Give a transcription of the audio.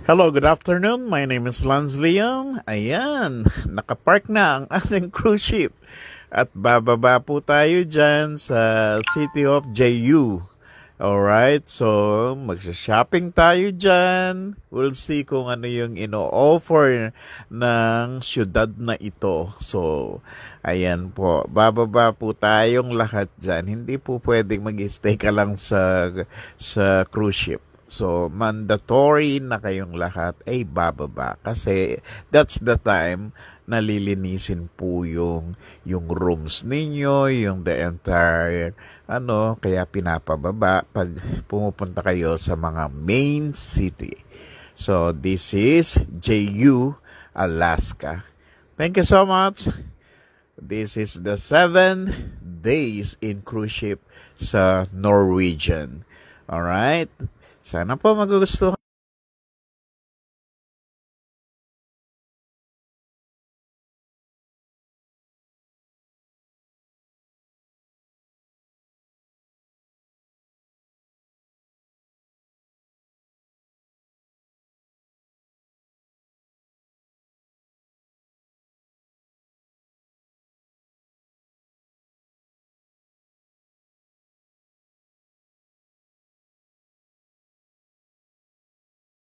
Hello, good afternoon. My name is Lance Leong. Ayan, nakapark na ang ating cruise ship. At bababa po tayo dyan sa City of JU. Alright, so magsha-shopping tayo dyan. We'll see kung ano yung ino-offer ng syudad na ito. So, ayan po, bababa po tayong lahat dyan. Hindi po pwedeng mag-stay ka lang sa cruise ship. So, mandatory na kayong lahat ay bababa kasi that's the time na lilinisin po yung rooms ninyo, yung the entire kaya pinapababa pag pumupunta kayo sa mga main city. So, this is JU, Alaska. Thank you so much. This is the 7 days in cruise ship sa Norwegian. Alright? Sana po magugustuhan.